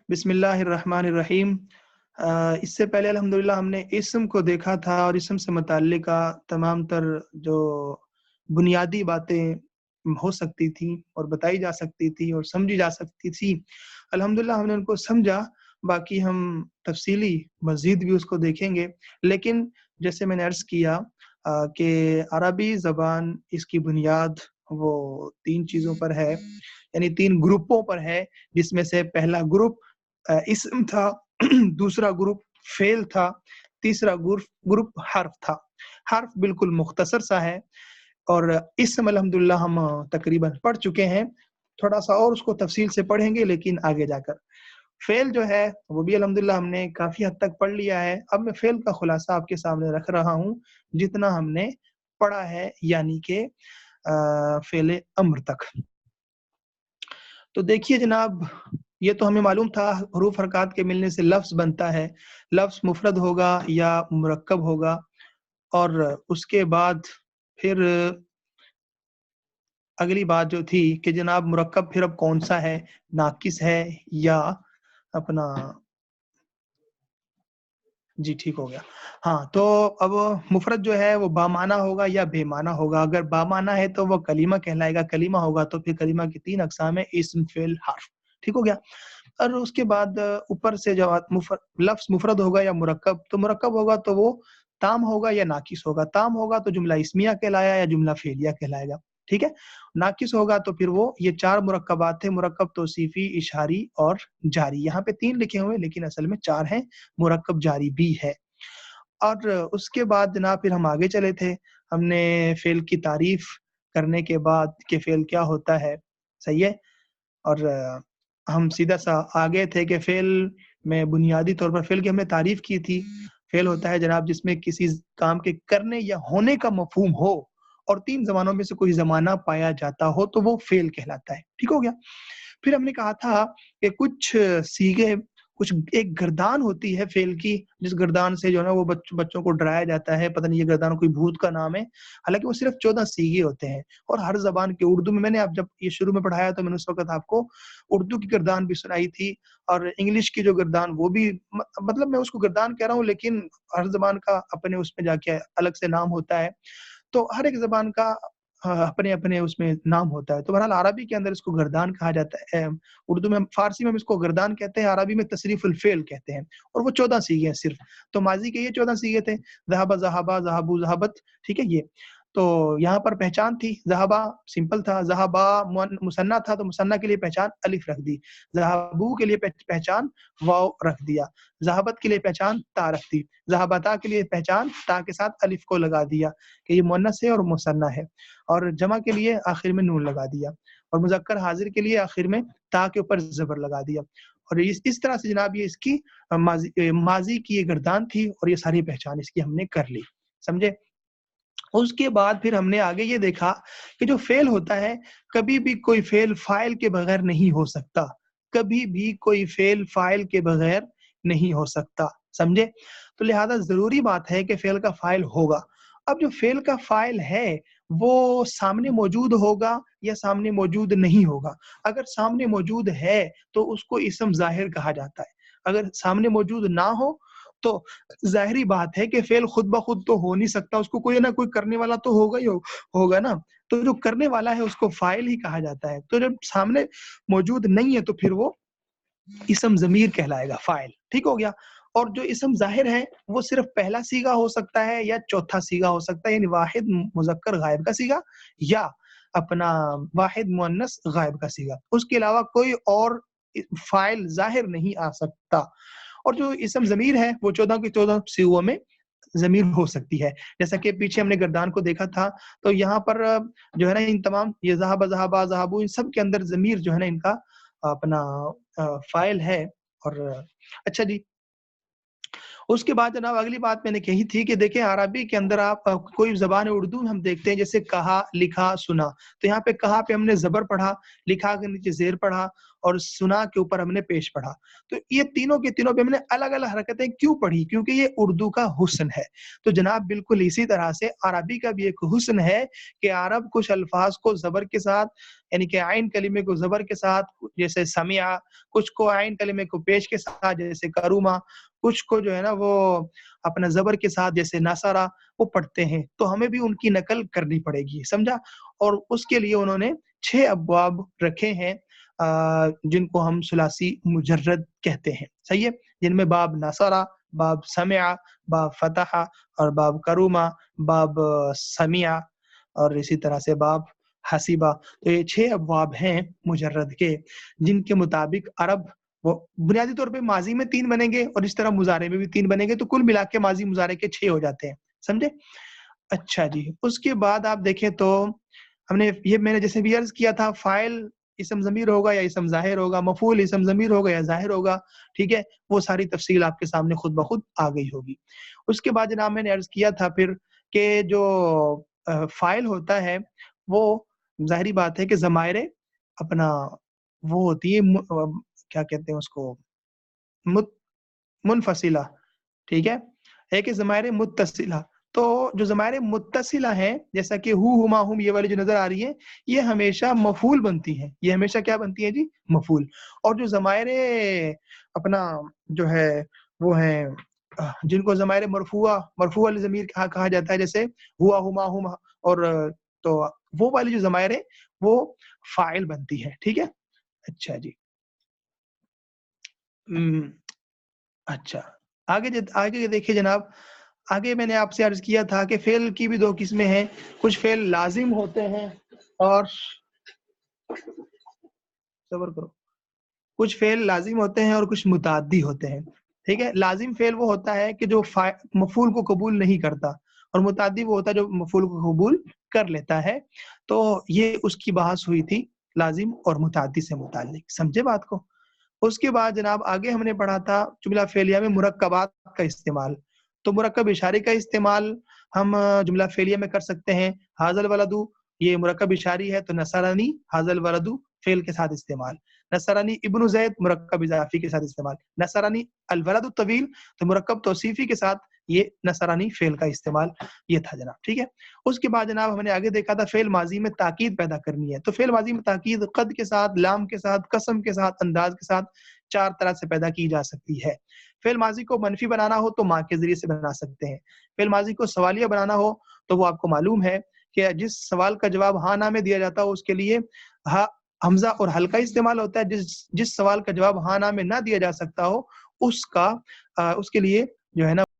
बिस्मिल्लाहिर्रहमानिर्रहीम। इससे पहले अल्हम्दुलिल्लाह हमने इस्म को देखा था और इस्म से मुताल्लिका तमाम तर जो बुनियादी बातें हो सकती थी और बताई जा सकती थी और समझी जा सकती थी, अल्हम्दुलिल्लाह हमने उनको समझा। बाकी हम तफ़सीली मज़ीद भी उसको देखेंगे। लेकिन जैसे मैंने अर्ज़ किया कि अरबी ज़बान इसकी बुनियाद वो 3 चीज़ों पर है, यानी 3 ग्रुपों पर है, जिसमें से पहला ग्रुप इस्म था, दूसरा ग्रुप फ़ेल था, तीसरा ग्रुप हर्फ़ था। हर्फ़ बिल्कुल मुख्तसर सा है और इस्म अल्हम्दुलिल्लाह हम तकरीबन पढ़ चुके हैं। थोड़ा-सा और उसको तफ़सील से पढ़ेंगे लेकिन आगे जाकर। फ़ेल जो है वो भी अल्हम्दुलिल्लाह हमने काफ़ी हद तक पढ़ लिया है। अब मैं फ़ेल का खुलासा आपके सामने रख रहा हूँ, जितना हमने पढ़ा है यानी कि फ़ेल अम्र तक। तो देखिए जनाब, ये तो हमें मालूम था हरूफ हरकत के मिलने से लफ्ज़ बनता है। लफ्ज़ मुफ़रद होगा या मुरक्कब होगा और उसके बाद फिर अगली बात जो थी कि जनाब मुरक्कब फिर अब कौन-सा है, नाक़िस है या अपना जी, ठीक हो गया। हाँ, तो अब मुफ़रद जो है वो बामाना होगा या बेमाना होगा। अगर बामाना है तो वो कलीमा कहलाएगा, कलीमा होगा तो फिर कलीमा की 3 अक़साम है इस्म, फ़िल, हर्फ़। ठीक हो गया? और उसके बाद ऊपर से जो लफ्ज़ मुफ़रद होगा या मुरक्कब, तो मुरक्कब होगा तो वो ताम होगा या नाक़िस होगा। ताम होगा तो जुमला इस्मिया कहलाया या जुमला फ़ेलिया कहलाएगा। ठीक है? नाक़िस होगा तो फिर वो ये 4 मुरक्कबात थे, मुरक्कब तौसीफ़ी, इशआरी और जारी। यहाँ पे 3 लिखे हुए हैं लेकिन असल में 4 हैं, मुरक्कब जारी भी है। और उसके बाद जनाब फिर हम आगे चले थे। हमने फ़ेल की तारीफ़ करने के बाद कि फ़ेल क्या होता है, सही है? और हम सीधा-सा आ गए थे कि फ़ेल में बुनियादी तौर पर फ़ेल की हमने तारीफ़ की थी। फ़ेल होता है जनाब जिसमें किसी काम के करने या होने का मफ़हूम हो और 3 ज़मानों में से कोई ज़माना पाया जाता हो तो वो फ़ेल कहलाता है। ठीक हो गया? फिर हमने कहा था कि कुछ सीगे कुछ एक गर्दान होती है फ़ेल की, जिस गर्दान से जो है ना वो बच्चों को डराया जाता है, पता नहीं ये गर्दान कोई भूत का नाम है। हालाँकि वो सिर्फ़ 14 सीगे होते हैं और हर ज़बान के उर्दू में मैंने आप जब ये शुरू में पढ़ाया तो मैंने उस वक़्त आपको उर्दू की गर्दान भी सुनाई थी और इंग्लिश की जो गर्दान वो भी मतलब मैं उसको गर्दान कह रहा हूँ लेकिन हर ज़बान का अपने उसमें जाके अलग से नाम होता है। तो हर एक ज़बान का अपने-अपने उसमें नाम होता है। तो बहरहाल अरबी के अंदर इसको गर्दान कहा जाता है। उर्दू में फ़ारसी में हम इसको गर्दान कहते हैं, अरबी में तसरीफ़ुल फ़ेल कहते हैं और वो 14 सीगे हैं सिर्फ़। तो माज़ी के ये 14 सीगे थे, ज़हबा, ज़हाबा, ज़हाबू, ज़हाबत, ठीक है ये। तो यहाँ पर पहचान थी, ज़हबा सिंपल था, ज़हबा मुसन्ना था तो मुसन्ना के लिए पहचान अलिफ़ रख दी, ज़हाबू के लिए पहचान वाव रख दिया, ज़हाबत के लिए पहचान ता रख दी, ज़हाबता के लिए पहचान ता के साथ अलिफ़ को लगा दिया कि ये मुअन्नस है और मुसन्ना है और जमा के लिए आखिर में नून लगा दिया और मुज़क्कर हाज़िर के लिए आखिर में ता के ऊपर ज़बर लगा दिया और इस तरह से जनाब ये इसकी माज़ी की ये गर्दान थी और ये सारी पहचान इसकी हमने कर ली, समझे? उसके बाद फिर हमने आगे ये देखा कि जो फ़ेल होता है, कभी भी कोई फ़ेल फ़ाइल के बगैर नहीं हो सकता। कभी भी कोई फ़ेल फ़ाइल के बगैर नहीं हो सकता, समझे? तो लिहाज़ा ज़रूरी बात है कि फ़ेल का फ़ाइल होगा। अब जो फ़ेल का फ़ाइल है, वो सामने मौजूद होगा या सामने मौजूद नहीं होगा। अगर सामने मौजूद है, तो उसको इस्म ज़ाहिर कहा जाता है। अगर सामने मौजूद ना हो, तो ज़ाहिरी बात है कि फ़ेल खुद ब खुद तो हो नहीं सकता, उसको कोई ना कोई करने वाला तो होगा ही होगा ना। तो जो करने वाला है उसको फ़ाइल ही कहा जाता है। तो जब सामने मौजूद नहीं है तो फिर वो इस्म ज़मीर कहलाएगा फ़ाइल, ठीक हो गया? और जो इस्म ज़ाहिर है वो सिर्फ़ पहला सीगा हो सकता है या चौथा सीगा हो सकता है यानी वाहिद मुज़क्कर गायब का सीगा या अपना वाहिद मुअन्नस गायब का सीगा। उसके अलावा कोई और फ़ाइल ज़ाहिर नहीं आ सकता। और जो इस्म ज़मीर है वो 14 के 14 सीगों में ज़मीर हो सकती है। जैसा कि पीछे हमने गर्दान को देखा था, तो यहाँ पर जो है ना इन तमाम ये ज़हाबा, ज़हाबा, ज़हाबू इन सब के अंदर ज़मीर जो है ना इनका अपना फ़ाइल है और अच्छा जी। उसके बाद जनाब अगली बात मैंने कही थी कि देखिए अरबी के अंदर आप कोई ज़बान उर्दू में हम देखते हैं जैसे कहा, लिखा, सुना। तो यहाँ पे कहा पे हमने ज़बर पढ़ा, लिखा के नीचे ज़ेर पढ़ा اور سنا کے اوپر ہم نے پیش پڑھا. تو یہ تینوں کے تینوں پہ ہم نے الگ الگ حرکتیں کیوں پڑھی؟ کیونکہ یہ اردو کا حسن ہے. تو جناب بالکل اسی طرح سے عربی کا بھی ایک حسن ہے کہ عرب کچھ الفاظ کو زبر کے ساتھ، یعنی کہ عین کلمے کو زبر کے ساتھ جیسے سمعہ، کچھ کو عین کلمے کو پیش کے ساتھ جیسے کروما، کچھ کو جو ہے نا وہ اپنا زبر کے ساتھ جیسے نصرہ وہ پڑھتے ہیں. تو ہمیں بھی ان کی نقل کرنی پڑے گی، سمجھا؟ اور اس کے لیے انہوں نے 6 ابواب رکھے ہیں جن کو ہم ثلاثی مجرد کہتے ہیں. صحیح ہے؟ جن میں باب نصرہ، باب سمعہ، باب فتح اور باب کروما، باب سمعہ اور اسی طرح سے باب حسیبہ. تو یہ 6 ابواب ہیں مجرد کے جن کے مطابق عرب وہ بنیادی طور پہ ماضی میں 3 بنیں گے اور اس طرح مضارع میں بھی 3 بنیں گے. تو کل ملا کے ماضی مضارع کے 6 ہو جاتے ہیں. سمجھے؟ اچھا جی. اس کے بعد آپ دیکھیں تو ہم نے یہ میں نے جیسے بھی عرض کیا تھا، فاعل اسم ضمیر ہوگا یا اسم ظاہر ہوگا، مفعول اسم ضمیر ہوگا یا ظاہر ہوگا. ٹھیک ہے؟ وہ ساری تفصیل آپ کے سامنے خود بخود آ گئی ہوگی. اس کے بعد جناب میں نے عرض کیا تھا پھر کہ جو فاعل ہوتا ہے وہ ظاہری بات ہے کہ ضمائر اپنا وہ ہوتی ہے کیا کہتے ہیں اس کو، منفصلہ. ٹھیک ہے؟ ایک ضمائر متصلہ. تو جو ضمائر متصلہ ہیں جیسا کہ ہما ہم یہ والی جو نظر آ رہی ہے، یہ ہمیشہ مفعول بنتی ہیں. یہ ہمیشہ کیا بنتی ہیں جی؟ مفعول. اور جو ضمائر اپنا جو ہے وہ ہیں جن کو ضمائر مرفوع والی ضمیر کہا جاتا ہے، جیسے ہوا ہما ہم، اور تو وہ والی جو ضمائر ہے وہ فاعل بنتی ہے. ٹھیک ہے؟ اچھا جی. اچھا آگے دیکھیے جناب. آگے میں نے آپ سے عرض کیا تھا کہ فعل کی بھی 2 قسمیں ہیں. کچھ فعل لازم ہوتے ہیں اور صبر کرو، کچھ فعل لازم ہوتے ہیں اور کچھ متعدی ہوتے ہیں. ٹھیک ہے؟ لازم فعل وہ ہوتا ہے کہ جو مفعول کو قبول نہیں کرتا، اور متعدی وہ ہوتا ہے جو مفعول کو قبول کر لیتا ہے. تو یہ اس کی بحث ہوئی تھی لازم اور متعدی سے متعلق. سمجھے بات کو؟ اس کے بعد جناب آگے ہم نے پڑھا تھا جملہ فعلیہ میں مرکبات کا استعمال. تو مرکب اشارے کا استعمال ہم جملہ فعلیہ میں کر سکتے ہیں. ھذا الولد، یہ مرکب اشاری ہے تو نصرانی ھذا الولد فعل کے ساتھ استعمال. نصرانی ابن زید مرکب اضافی کے ساتھ استعمال. نصرانی الولد الطویل تو مرکب توصیفی کے ساتھ یہ نصرانی فعل کا استعمال. یہ تھا جناب. ٹھیک ہے؟ اس کے بعد جناب ہم نے آگے دیکھا تھا فعل ماضی میں تاکید پیدا کرنی ہے. تو فعل ماضی میں تاکید قد کے ساتھ، لام کے ساتھ، قسم کے ساتھ، انداز کے ساتھ 4 طرح سے پیدا کی جا سکتی ہے. فعل ماضی کو منفی بنانا ہو تو ماں کے ذریعے سے بنا سکتے ہیں. فعل ماضی کو سوالیہ بنانا ہو تو وہ آپ کو معلوم ہے کہ جس سوال کا جواب ہاں نہ میں دیا جاتا ہو اس کے لیے حمزہ اور حل کا استعمال ہوتا ہے. جس سوال کا جواب ہاں نہ میں نہ دیا جا سکتا ہو اس کے لیے جو ہے نا